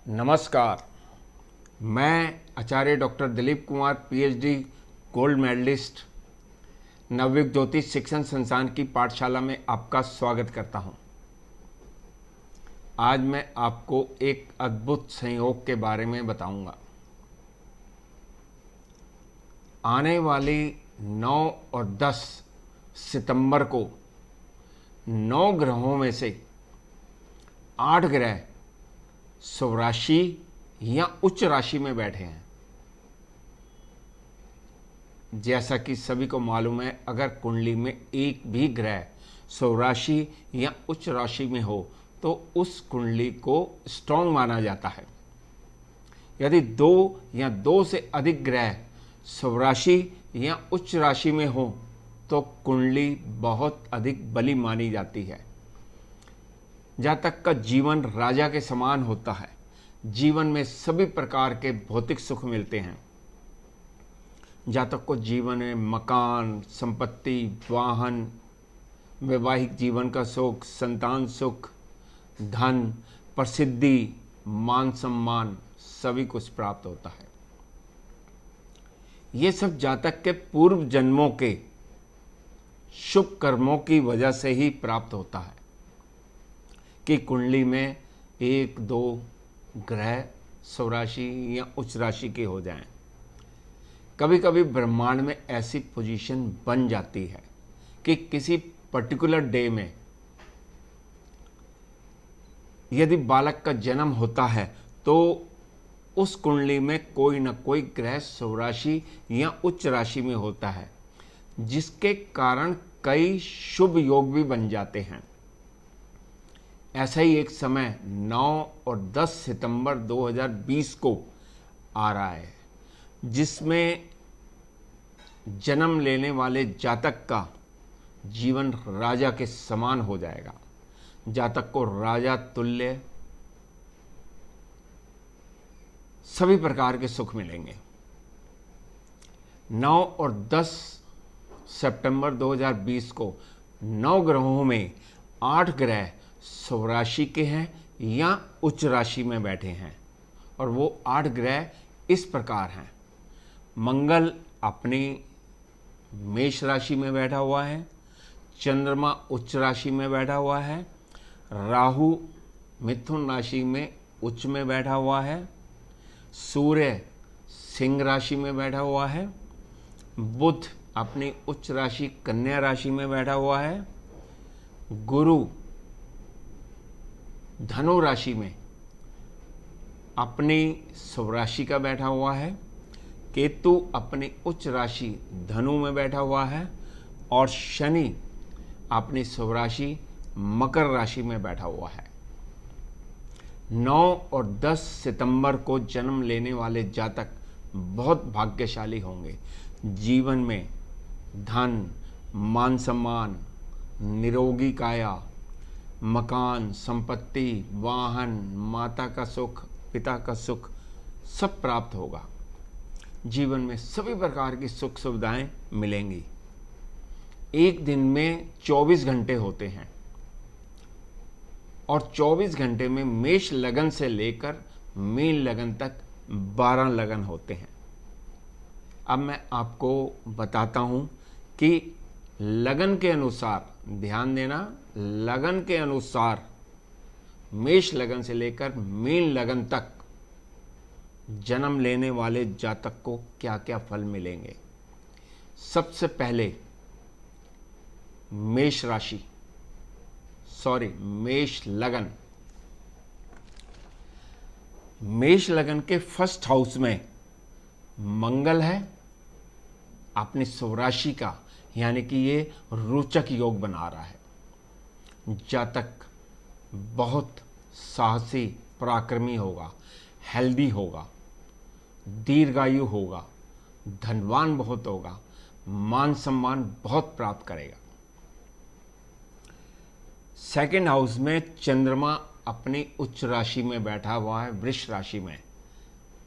नमस्कार। मैं आचार्य doctor Dilip Kumar PhD gold medalist Navyug Jyotish Shikshan संस्थान की पाठशाला में आपका स्वागत करता हूं। आज मैं आपको एक अद्भुत संयोग के बारे में बताऊंगा। आने वाली 9 और 10 सितंबर को 9 ग्रहों में से 8 ग्रह शुभ राशि या उच्च राशि में बैठे हैं। जैसा कि सभी को मालूम है, अगर कुंडली में एक भी ग्रह शुभ राशि या उच्च राशि में हो तो उस कुंडली को स्ट्रांग माना जाता है। यदि 2 या 2 से अधिक ग्रह शुभ राशि या उच्च राशि में हो तो कुंडली बहुत अधिक बली मानी जाती है। जातक का जीवन राजा के समान होता है। जीवन में सभी प्रकार के भौतिक सुख मिलते हैं। जातक को जीवन में मकान, संपत्ति, वाहन, वैवाहिक जीवन का सुख, संतान सुख, धन, प्रसिद्धि, मान सम्मान सभी कुछ प्राप्त होता है। ये सब जातक के पूर्व जन्मों के शुभ कर्मों की वजह से ही प्राप्त होता है कि कुंडली में 1-2 ग्रह शुभ राशि या उच्च राशि के हो जाएं। कभी कभी ब्रह्मांड में ऐसी पोजीशन बन जाती है कि किसी पर्टिकुलर डे में यदि बालक का जन्म होता है तो उस कुंडली में कोई न कोई ग्रह शुभ राशि या उच्च राशि में होता है, जिसके कारण कई शुभ योग भी बन जाते हैं। ऐसा ही एक समय 9 और 10 सितंबर 2020 को आ रहा है, जिसमें जन्म लेने वाले जातक का जीवन राजा के समान हो जाएगा। जातक को राजा तुल्य सभी प्रकार के सुख मिलेंगे। 9 और 10 सितंबर 2020 को 9 ग्रहों में 8 ग्रह शुभ राशि के हैं या उच्च राशि में बैठे हैं, और वो 8 ग्रह इस प्रकार हैं। मंगल अपनी मेष राशि में बैठा हुआ है, चंद्रमा उच्च राशि में बैठा हुआ है, राहु मिथुन राशि में उच्च में बैठा हुआ है, सूर्य सिंह राशि में बैठा हुआ है, बुध अपनी उच्च राशि कन्या राशि में बैठा हुआ है, गुरु धनु राशि में अपनी शुभ राशि का बैठा हुआ है, केतु अपनी उच्च राशि धनु में बैठा हुआ है, और शनि अपनी शुभ राशि मकर राशि में बैठा हुआ है। 9 और 10 सितंबर को जन्म लेने वाले जातक बहुत भाग्यशाली होंगे। जीवन में धन, मान सम्मान, निरोगी काया, मकान, संपत्ति, वाहन, माता का सुख, पिता का सुख सब प्राप्त होगा। जीवन में सभी प्रकार की सुख सुविधाएं मिलेंगी। एक दिन में 24 घंटे होते हैं और 24 घंटे में मेष लगन से लेकर मीन लगन तक 12 लगन होते हैं। अब मैं आपको बताता हूं कि लगन के अनुसार, ध्यान देना, लगन के अनुसार मेष लगन से लेकर मीन लगन तक जन्म लेने वाले जातक को क्या क्या फल मिलेंगे। सबसे पहले मेष राशि, मेष लगन। मेष लगन के फर्स्ट हाउस में मंगल है अपनी शुभ राशि का, यानी कि ये रोचक योग बना रहा है। जातक बहुत साहसी, पराक्रमी होगा, हेल्दी होगा, दीर्घायु होगा, धनवान बहुत होगा, मान सम्मान बहुत प्राप्त करेगा। सेकेंड हाउस में चंद्रमा अपनी उच्च राशि में बैठा हुआ है, वृष राशि में,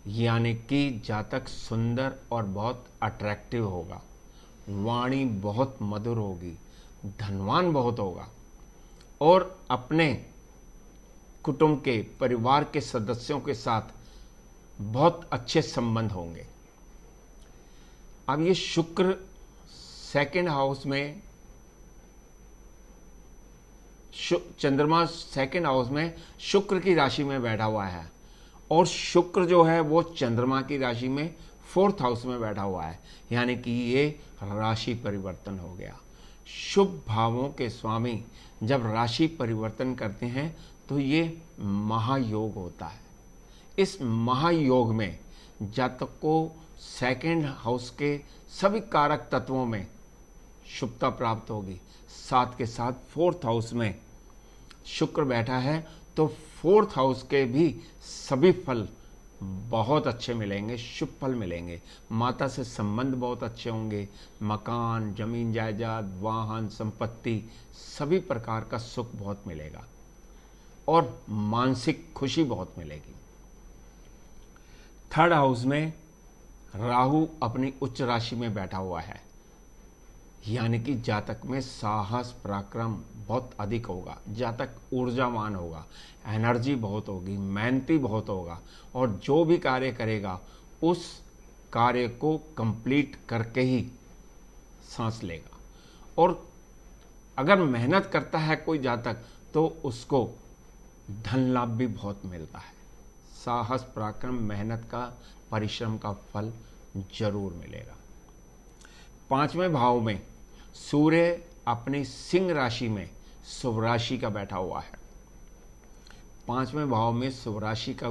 यानी कि जातक सुंदर और बहुत अट्रैक्टिव होगा, वाणी बहुत मधुर होगी, धनवान बहुत होगा और अपने कुटुंब के, परिवार के सदस्यों के साथ बहुत अच्छे संबंध होंगे। अब ये शुक्र सेकंड हाउस में, चंद्रमा सेकंड हाउस में शुक्र की राशि में बैठा हुआ है, और शुक्र जो है वो चंद्रमा की राशि में फोर्थ हाउस में बैठा हुआ है, यानी कि ये राशि परिवर्तन हो गया। शुभ भावों के स्वामी जब राशि परिवर्तन करते हैं तो ये महायोग होता है। इस महायोग में जातक को सेकंड हाउस के सभी कारक तत्वों में शुभता प्राप्त होगी। साथ के साथ फोर्थ हाउस में शुक्र बैठा है तो फोर्थ हाउस के भी सभी फल बहुत अच्छे मिलेंगे, शुभ फल मिलेंगे। माता से संबंध बहुत अच्छे होंगे, मकान, जमीन जायदाद, वाहन, संपत्ति, सभी प्रकार का सुख बहुत मिलेगा और मानसिक खुशी बहुत मिलेगी। थर्ड हाउस में राहु अपनी उच्च राशि में बैठा हुआ है, यानी कि जातक में साहस, पराक्रम बहुत अधिक होगा, जातक ऊर्जावान होगा, एनर्जी बहुत होगी, मेहनती बहुत होगा, और जो भी कार्य करेगा उस कार्य को कंप्लीट करके ही सांस लेगा। और अगर मेहनत करता है कोई जातक तो उसको धन लाभ भी बहुत मिलता है। साहस, पराक्रम, मेहनत का, परिश्रम का फल जरूर मिलेगा। पांचवें भाव में सूर्य अपनी सिंह राशि में शुभ राशि का बैठा हुआ है। पांचवें भाव में शुभ राशि का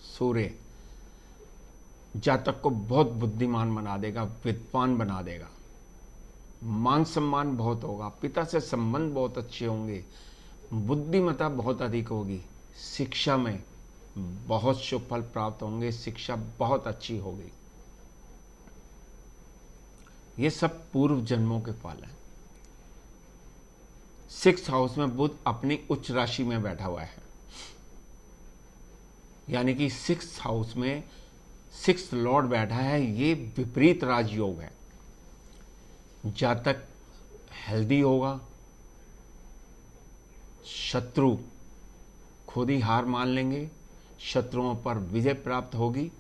सूर्य जातक को बहुत बुद्धिमान बना देगा, विद्वान बना देगा, मान सम्मान बहुत होगा, पिता से संबंध बहुत अच्छे होंगे, बुद्धिमत्ता बहुत अधिक होगी, शिक्षा में बहुत शुभ फल प्राप्त होंगे, शिक्षा बहुत अच्छी होगी। ये सब पूर्व जन्मों के फल हैं। सिक्स्थ हाउस में बुध अपनी उच्च राशि में बैठा हुआ है, यानी कि सिक्स्थ हाउस में सिक्स्थ लॉर्ड बैठा है। ये विपरीत राजयोग है। जातक हेल्दी होगा, शत्रु खुद ही हार मान लेंगे, शत्रुओं पर विजय प्राप्त होगी,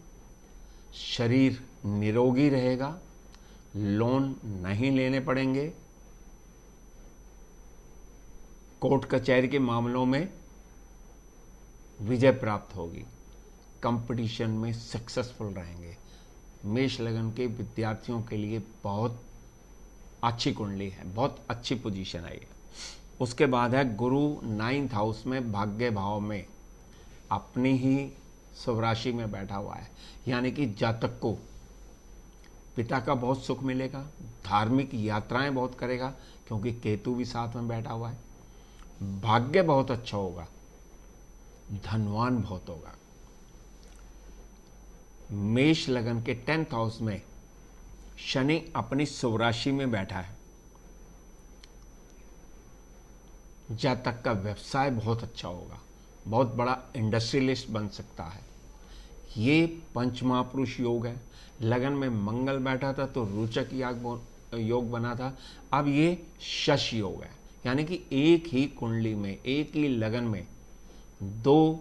शरीर निरोगी रहेगा, लोन नहीं लेने पड़ेंगे, कोर्ट कचहरी के मामलों में विजय प्राप्त होगी, कंपटीशन में सक्सेसफुल रहेंगे। मेष लगन के विद्यार्थियों के लिए बहुत अच्छी कुंडली है, बहुत अच्छी पोजीशन है ये। उसके बाद है गुरु नाइन्थ हाउस में भाग्य भाव में अपनी ही शुभ राशि में बैठा हुआ है, यानी कि जातक को पिता का बहुत सुख मिलेगा, धार्मिक यात्राएं बहुत करेगा क्योंकि केतु भी साथ में बैठा हुआ है, भाग्य बहुत अच्छा होगा, धनवान बहुत होगा। मेष लगन के 10th हाउस में शनि अपनी शुभ राशि में बैठा है। जातक का व्यवसाय बहुत अच्छा होगा, बहुत बड़ा इंडस्ट्रियलिस्ट बन सकता है। ये पंचमहापुरुष योग है। लगन में मंगल बैठा था तो रोचक योग बना था, अब ये शश योग है, यानी कि एक ही कुंडली में, एक ही लगन में दो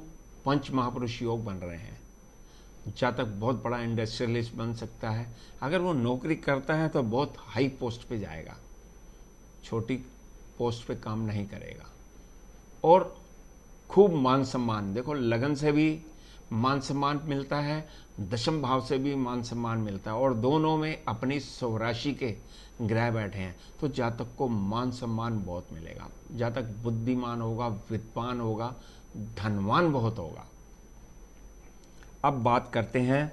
पंच महापुरुष योग बन रहे हैं। जातक बहुत बड़ा इंडस्ट्रियलिस्ट बन सकता है। अगर वो नौकरी करता है तो बहुत हाई पोस्ट पे जाएगा, छोटी पोस्ट पे काम नहीं करेगा। और खूब मान सम्मान, देखो लगन से भी मान सम्मान मिलता है, दशम भाव से भी मान सम्मान मिलता है, और दोनों में अपनी शुभ राशि के ग्रह बैठे हैं तो जातक को मान सम्मान बहुत मिलेगा। जातक बुद्धिमान होगा, विद्वान होगा, धनवान बहुत होगा। अब बात करते हैं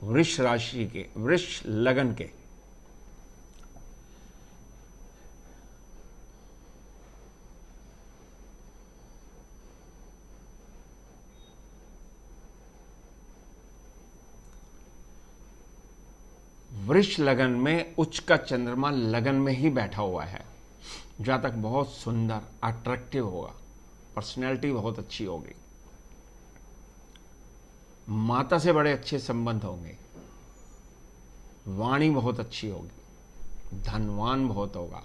वृष राशि के, वृष लगन के। वृष लगन में उच्च का चंद्रमा लगन में ही बैठा हुआ है। जातक बहुत सुंदर, अट्रैक्टिव होगा, पर्सनैलिटी बहुत अच्छी होगी, माता से बड़े अच्छे संबंध होंगे, वाणी बहुत अच्छी होगी, धनवान बहुत होगा,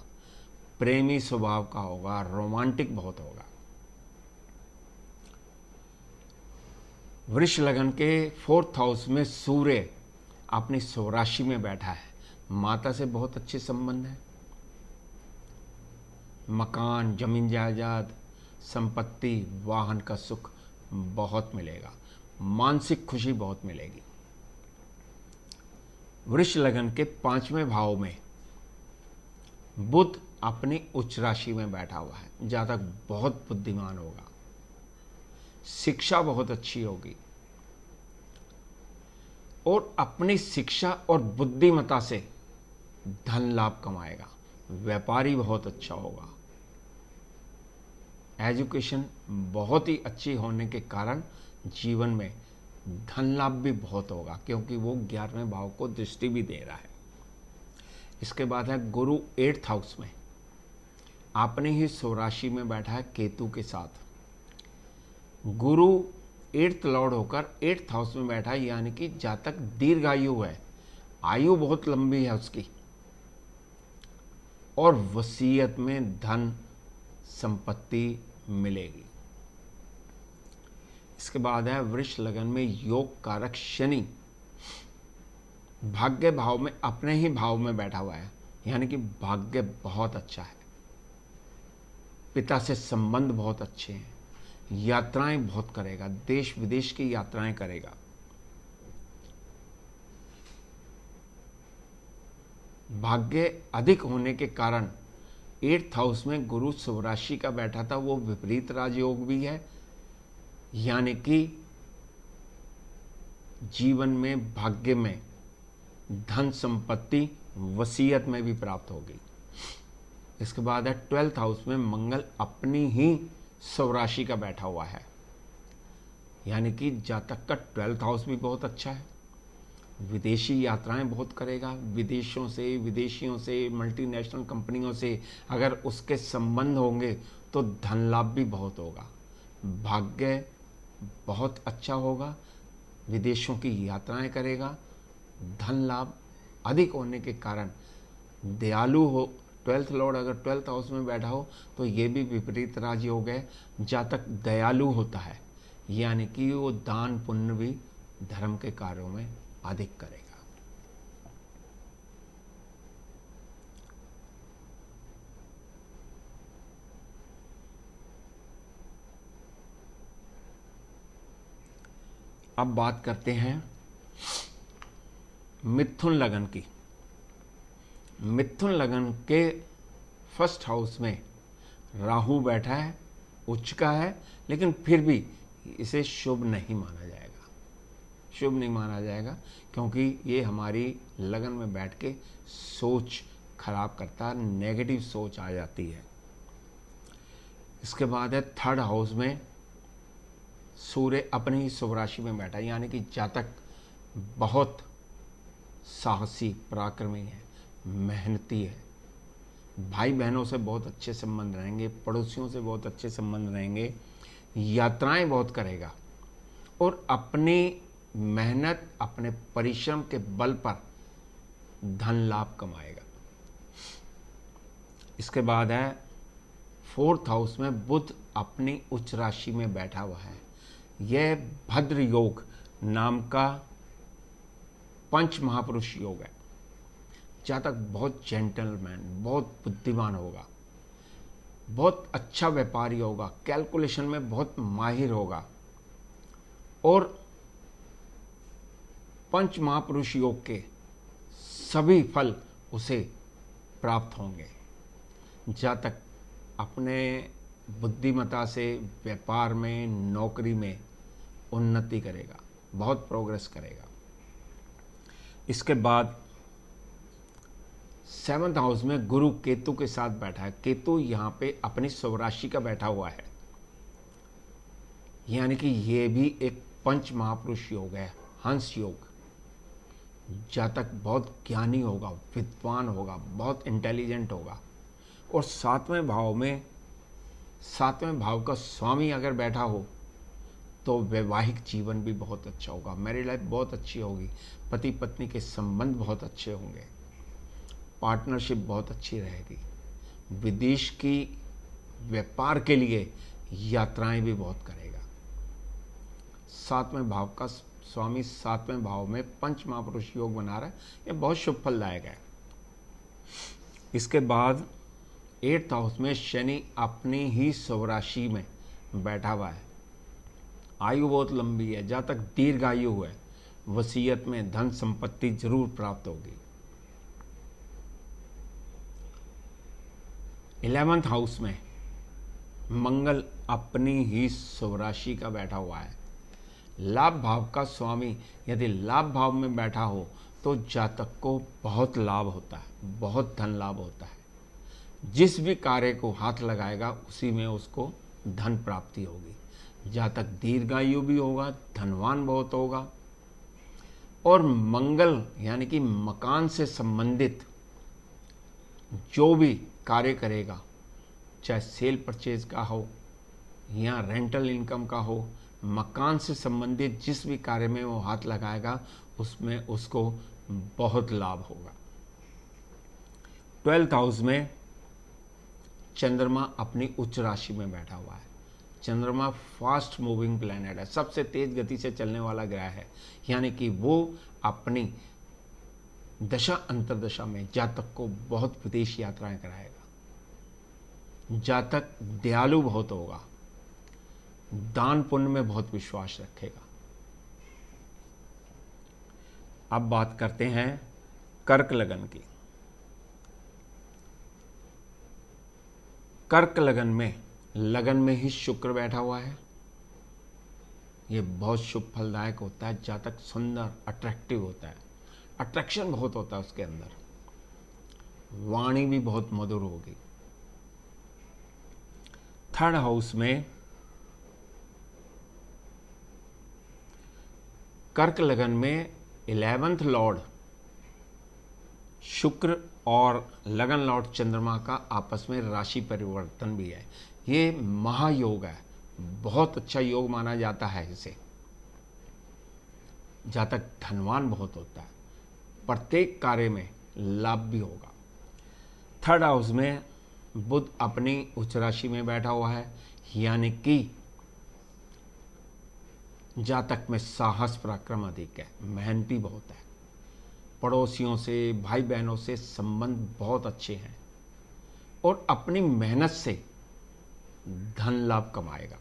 प्रेमी स्वभाव का होगा, रोमांटिक बहुत होगा। वृष लगन के 4th हाउस में सूर्य अपनी स्वराशि में बैठा है। माता से बहुत अच्छे संबंध है। मकान, जमीन जायदाद, संपत्ति, वाहन का सुख बहुत मिलेगा। मानसिक खुशी बहुत मिलेगी। वृष लगन के 5वें भाव में बुध अपनी उच्च राशि में बैठा हुआ है। जातक बहुत बुद्धिमान होगा, शिक्षा बहुत अच्छी होगी और अपनी शिक्षा और बुद्धिमत्ता से धन लाभ कमाएगा। व्यापारी बहुत अच्छा होगा। एजुकेशन बहुत ही अच्छी होने के कारण जीवन में धन लाभ भी बहुत होगा, क्योंकि वो 11वें भाव को दृष्टि भी दे रहा है। इसके बाद है गुरु 8th हाउस में अपने ही स्वराशि में बैठा है केतु के साथ। गुरु 8th लॉर्ड होकर 8th हाउस में बैठा है, यानी कि जातक दीर्घायु है, आयु बहुत लंबी है उसकी, और वसीयत में धन संपत्ति मिलेगी। इसके बाद है वृष लगन में योग कारक शनि भाग्य भाव में अपने ही भाव में बैठा हुआ है, यानी कि भाग्य बहुत अच्छा है। पिता से संबंध बहुत अच्छे हैं। यात्राएं बहुत करेगा, देश विदेश की यात्राएं करेगा। भाग्य अधिक होने के कारण 8th हाउस में गुरु स्वराशि का बैठा था, वो विपरीत राजयोग भी है, यानी कि जीवन में भाग्य में धन संपत्ति वसीयत में भी प्राप्त होगी। इसके बाद है 12th हाउस में मंगल अपनी ही स्वराशि का बैठा हुआ है, यानी कि जातक का 12th हाउस भी बहुत अच्छा है। विदेशी यात्राएं बहुत करेगा। विदेशों से, विदेशियों से, मल्टीनेशनल कंपनियों से अगर उसके संबंध होंगे तो धन लाभ भी बहुत होगा। भाग्य बहुत अच्छा होगा। विदेशों की यात्राएं करेगा। धन लाभ अधिक होने के कारण दयालु हो। 12th लॉर्ड अगर 12th हाउस में बैठा हो तो ये भी विपरीत राजयोग है। जातक दयालु होता है, यानी कि वो दान पुण्य भी धर्म के कार्यों में अधिक करेगा। अब बात करते हैं मिथुन लगन की। मिथुन लगन के 1st हाउस में राहु बैठा है, उच्च का है, लेकिन फिर भी इसे शुभ नहीं माना जाएगा। शुभ नहीं माना जाएगा क्योंकि ये हमारी लगन में बैठ के सोच खराब करता है, नेगेटिव सोच आ जाती है। इसके बाद है 3rd हाउस में सूर्य अपनी ही स्वराशि में बैठा है, यानी कि जातक बहुत साहसी, पराक्रमी है, मेहनती है। भाई बहनों से बहुत अच्छे संबंध रहेंगे, पड़ोसियों से बहुत अच्छे संबंध रहेंगे। यात्राएं बहुत करेगा और अपनी मेहनत, अपने परिश्रम के बल पर धन लाभ कमाएगा। इसके बाद है 4th हाउस में बुध अपनी उच्च राशि में बैठा हुआ है। यह भद्र योग नाम का पंच महापुरुष योग है। जातक बहुत जेंटलमैन, बहुत बुद्धिमान होगा, बहुत अच्छा व्यापारी होगा, कैलकुलेशन में बहुत माहिर होगा और पंच महापुरुष योग के सभी फल उसे प्राप्त होंगे। जातक अपने बुद्धिमत्ता से व्यापार में, नौकरी में उन्नति करेगा, बहुत प्रोग्रेस करेगा। इसके बाद 7th हाउस में गुरु केतु के साथ बैठा है। केतु यहाँ पे अपनी स्वराशि का बैठा हुआ है, यानी कि ये भी एक पंच महापुरुष योग है, हंस योग। जातक बहुत ज्ञानी होगा, विद्वान होगा, बहुत इंटेलिजेंट होगा और 7वें भाव में, 7वें भाव का स्वामी अगर बैठा हो तो वैवाहिक जीवन भी बहुत अच्छा होगा। मैरिड लाइफ बहुत अच्छी होगी। पति पत्नी के संबंध बहुत अच्छे होंगे। पार्टनरशिप बहुत अच्छी रहेगी। विदेश की व्यापार के लिए यात्राएं भी बहुत करेगा। सातवें भाव का स्वामी सातवें भाव में पंच महापुरुष योग बना रहा है, ये बहुत शुभ फलदायक है। इसके बाद 8th हाउस में शनि अपनी ही स्वराशि में बैठा हुआ है। आयु बहुत लंबी है, जहाँ तक दीर्घ आयु है, वसीयत में धन संपत्ति जरूर प्राप्त होगी। 11th हाउस में मंगल अपनी ही स्वराशि का बैठा हुआ है। लाभ भाव का स्वामी यदि लाभ भाव में बैठा हो तो जातक को बहुत लाभ होता है, बहुत धन लाभ होता है। जिस भी कार्य को हाथ लगाएगा उसी में उसको धन प्राप्ति होगी। जातक दीर्घायु भी होगा, धनवान बहुत होगा। और मंगल यानी कि मकान से संबंधित जो भी कार्य करेगा, चाहे सेल परचेज का हो या रेंटल इनकम का हो, मकान से संबंधित जिस भी कार्य में वो हाथ लगाएगा उसमें उसको बहुत लाभ होगा। 12th हाउस में चंद्रमा अपनी उच्च राशि में बैठा हुआ है। चंद्रमा फास्ट मूविंग प्लैनेट है, सबसे तेज गति से चलने वाला ग्रह है, यानी कि वो अपनी दशा अंतरदशा में जातक को बहुत विदेश यात्राएं कराएगा। जातक दयालु बहुत होगा, दान पुण्य में बहुत विश्वास रखेगा। अब बात करते हैं कर्क लगन की। कर्क लगन में ही शुक्र बैठा हुआ है। ये बहुत शुभ फलदायक होता है। जातक सुंदर अट्रैक्टिव होता है, अट्रैक्शन बहुत होता है उसके अंदर, वाणी भी बहुत मधुर होगी। 3rd हाउस में कर्क लगन में 11th लॉर्ड शुक्र और लगन लॉर्ड चंद्रमा का आपस में राशि परिवर्तन भी है। ये महायोग है, बहुत अच्छा योग माना जाता है इसे। जातक धनवान बहुत होता है, प्रत्येक कार्य में लाभ भी होगा। 3rd हाउस में बुध अपनी उच्च राशि में बैठा हुआ है, यानी कि जातक में साहस पराक्रम अधिक है, मेहनती बहुत है। पड़ोसियों से, भाई बहनों से संबंध बहुत अच्छे हैं और अपनी मेहनत से धन लाभ कमाएगा।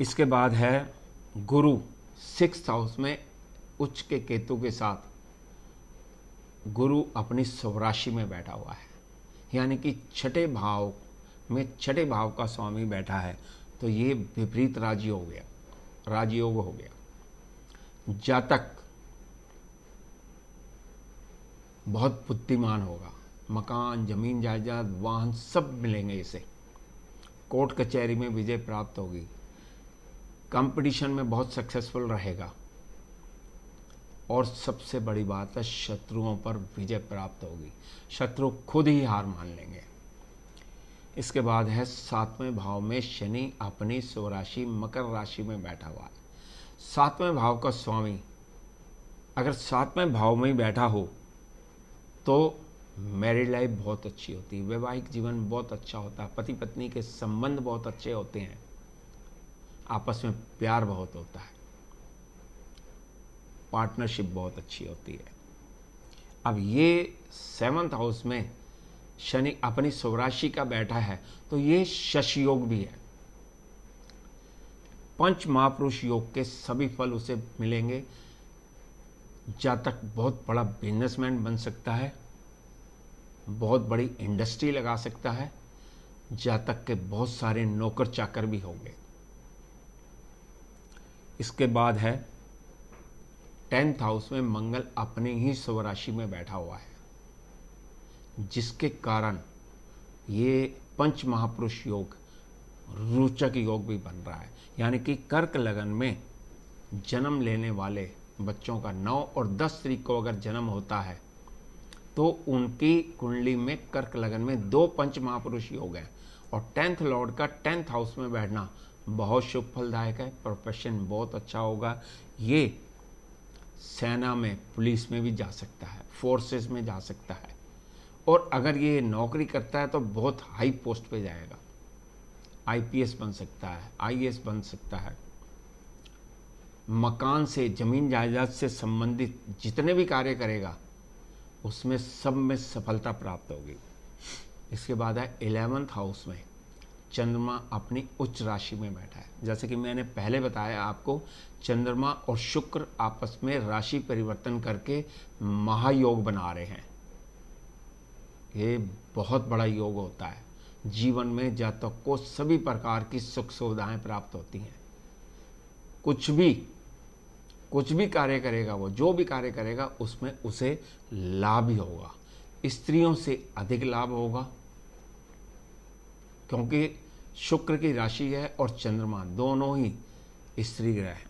इसके बाद है गुरु 6th हाउस में उच्च के केतु के साथ गुरु अपनी स्वराशि में बैठा हुआ है, यानी कि छठे भाव में छठे भाव का स्वामी बैठा है, तो ये विपरीत राजयोग हो गया। जातक बहुत बुद्धिमान होगा, मकान, जमीन, जायदाद, वाहन सब मिलेंगे इसे। कोर्ट कचहरी में विजय प्राप्त होगी, कंपटीशन में बहुत सक्सेसफुल रहेगा और सबसे बड़ी बात है शत्रुओं पर विजय प्राप्त होगी, शत्रु खुद ही हार मान लेंगे। इसके बाद है 7वें भाव में शनि अपनी स्वराशि मकर राशि में बैठा हुआ है। 7वें भाव का स्वामी अगर 7वें भाव में ही बैठा हो तो मैरिड लाइफ बहुत अच्छी होती है, वैवाहिक जीवन बहुत अच्छा होता है, पति पत्नी के संबंध बहुत अच्छे होते हैं, आपस में प्यार बहुत होता है, पार्टनरशिप बहुत अच्छी होती है। अब ये 7th हाउस में शनि अपनी स्वराशि का बैठा है, तो ये शश योग भी है। पंच महापुरुष योग के सभी फल उसे मिलेंगे। जातक बहुत बड़ा बिजनेसमैन बन सकता है, बहुत बड़ी इंडस्ट्री लगा सकता है, जातक के बहुत सारे नौकर चाकर भी होंगे। इसके बाद है 10th हाउस में मंगल अपनी ही स्वराशि में बैठा हुआ है, जिसके कारण ये पंच महापुरुष योग रोचक योग भी बन रहा है। यानी कि कर्क लगन में जन्म लेने वाले बच्चों का 9 और 10 तारीख को अगर जन्म होता है तो उनकी कुंडली में कर्क लगन में 2 पंच महापुरुष योग हैं और 10th लॉर्ड का 10th हाउस में बैठना बहुत शुभ फलदायक है। प्रोफेशन बहुत अच्छा होगा, ये सेना में, पुलिस में भी जा सकता है, फोर्सेस में जा सकता है और अगर ये नौकरी करता है तो बहुत हाई पोस्ट पे जाएगा, आईपीएस बन सकता है, आईएएस बन सकता है, मकान से, ज़मीन जायदाद से संबंधित जितने भी कार्य करेगा उसमें सब में सफलता प्राप्त होगी। इसके बाद है 11th हाउस में चंद्रमा अपनी उच्च राशि में बैठा है। जैसे कि मैंने पहले बताया आपको, चंद्रमा और शुक्र आपस में राशि परिवर्तन करके महायोग बना रहे हैं। ये बहुत बड़ा योग होता है। जीवन में जातक को सभी प्रकार की सुख सुविधाएं प्राप्त होती हैं। कुछ भी कार्य करेगा, वो जो भी कार्य करेगा उसमें उसे लाभ ही होगा। स्त्रियों से अधिक लाभ होगा, क्योंकि शुक्र की राशि है और चंद्रमा दोनों ही स्त्री ग्रह हैं।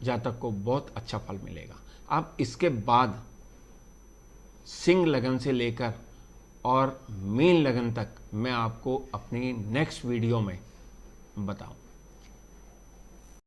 जातक को बहुत अच्छा फल मिलेगा। अब इसके बाद सिंह लगन से लेकर और मीन लगन तक मैं आपको अपनी नेक्स्ट वीडियो में बताऊं।